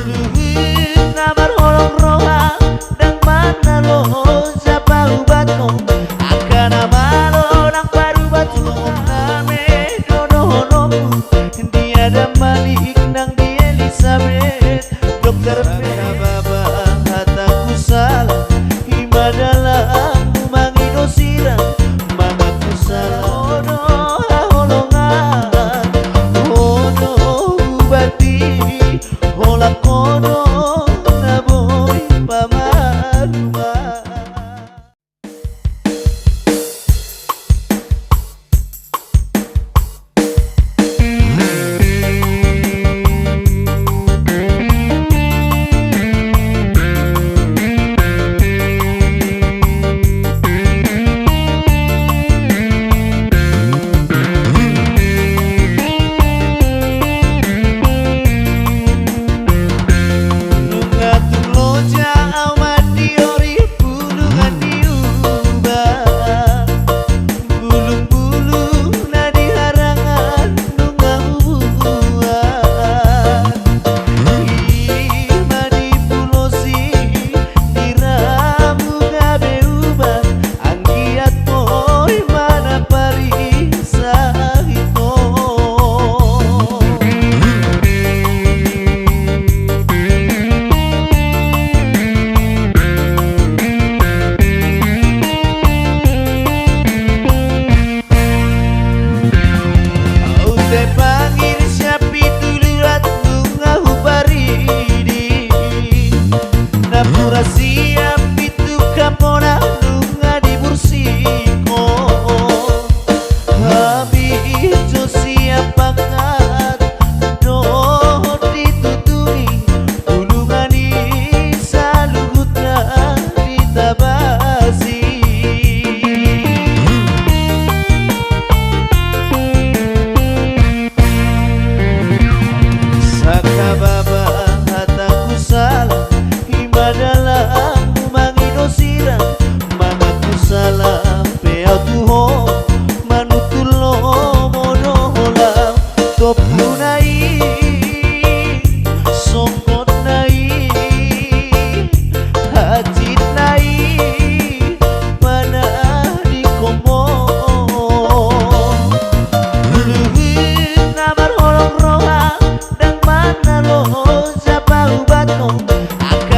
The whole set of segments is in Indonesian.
Namar holong roha dang mana lo siapa ubatmu akan nama lo nang parubat lo name dono honomu dia ada Malik nang di Elizabeth dokter baba hataku salah ibadalah mangido sirang mamaku salah ono holongan ono ubati holak kono naboy pamaruma. Siap itu kapona nunga di bursiko habis jo siap pakat do dituturi ulungani saluhutna ditabasi sakababa hataku salah adalah mangido sirang mamaku salah peau tuho manutulo mono hola topu nai songkot nai hajit nai mana di komo luhut namar holong roha dang mana lo siapa ubatmu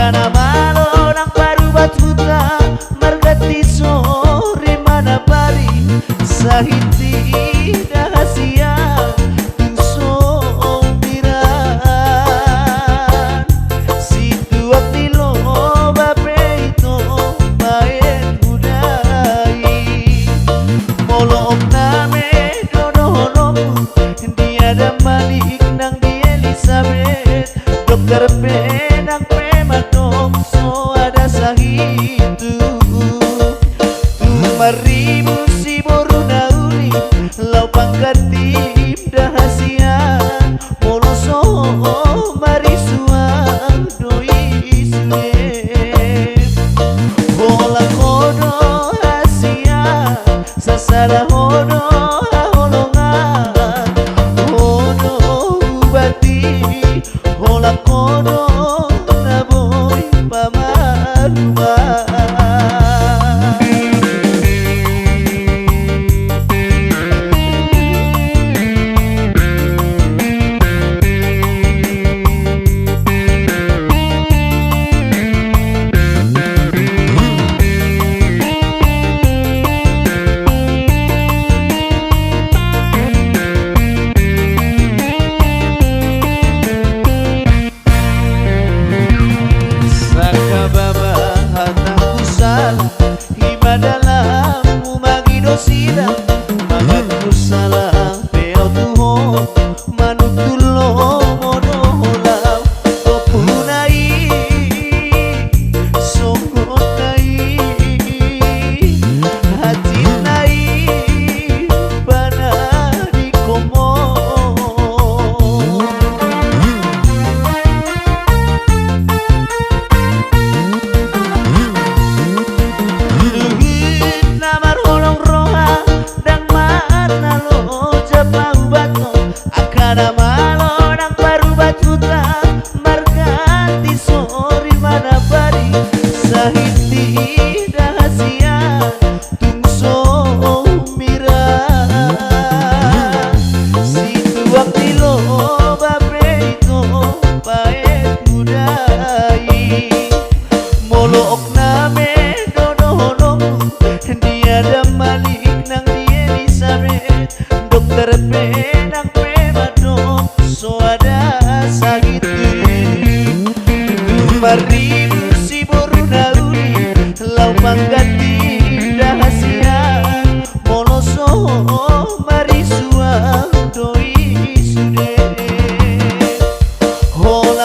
nama lo nang parubat buta margati sore mana pari sahiti dahasia tungso piran situ wakti lo bape itu main budai molo om name dono honomu dia ada Malik nang di Elizabeth dokter penang so ada sahitu tumaribu si boru nauli lau pangkatim dahasian moloso marisuang doi suye bola kodo asia sasara hodo holongan hodo ubati bola kodo naboy pamaruma.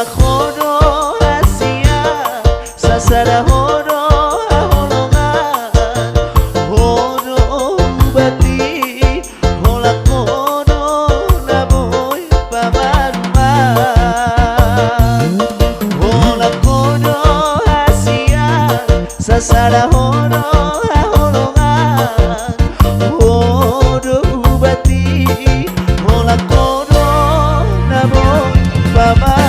hola kono Asia sasara hono aholongan hono bati hola kono naboy pamaruman hola kono Asia sasara hono aholongan hono bati hola kono naboy pamaruman.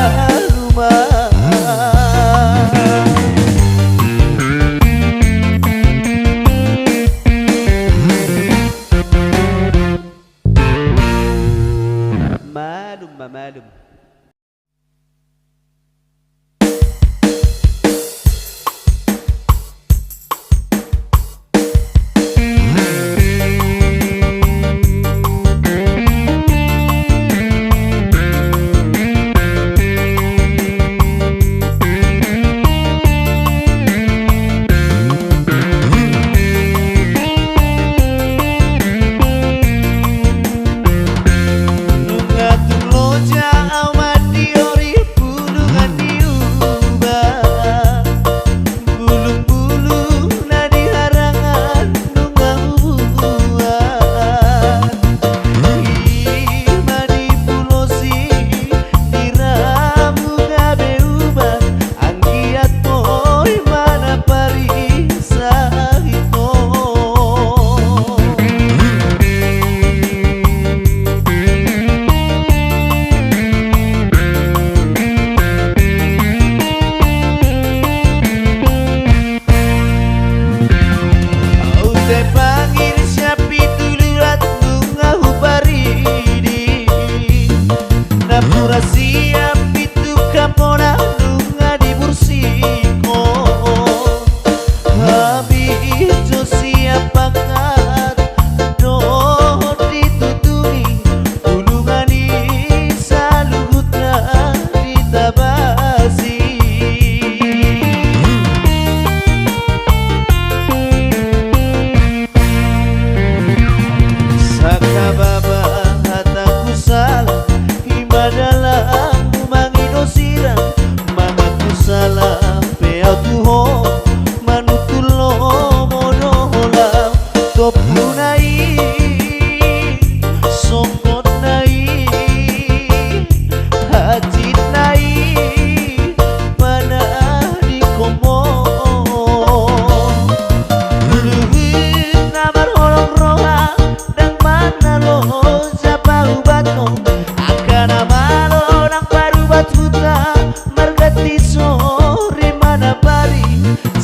Malum malum.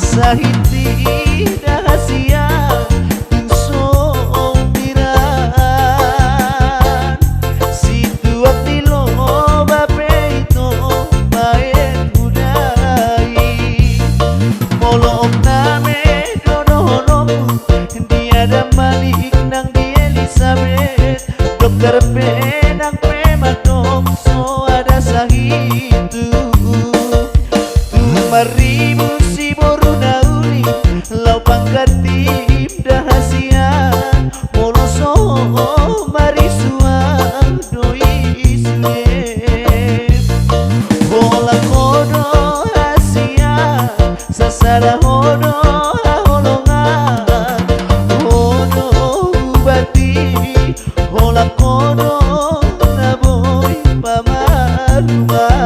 Sahiti dahasia sombiran situ abdi loba peito main budai molong name dono-dono diada malik nang di Elizabeth dokter penang pemadok so ada sahitu maribu si boru nauli lau pangkatim dahasian moloso marisuang doi isne bola kono Asia sasara hono aholongan hono bati bola kono naboy pamaruman.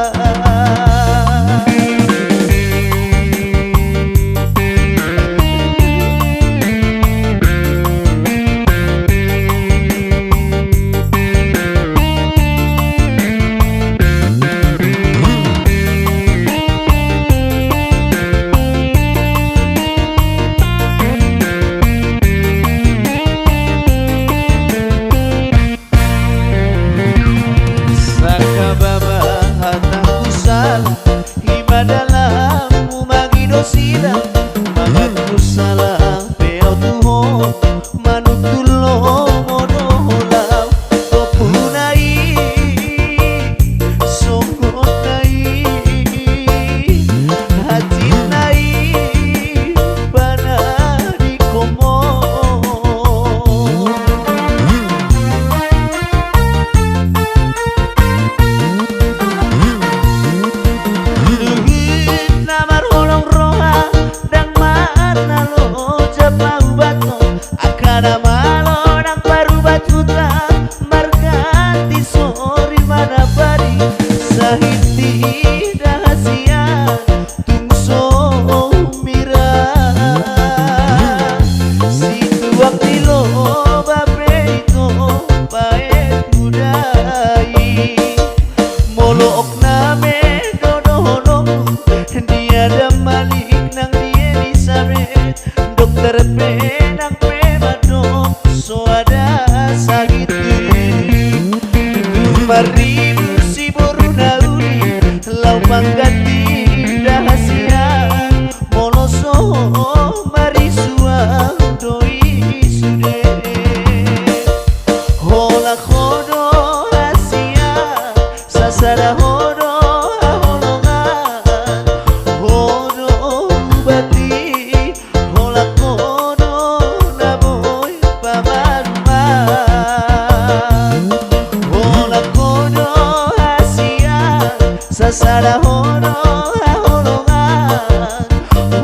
holongan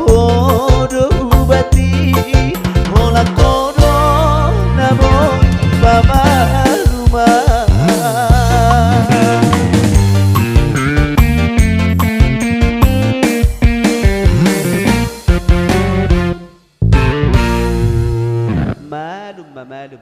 Hodo ubati Hola kodo naboy Baba rumah Malum ma malum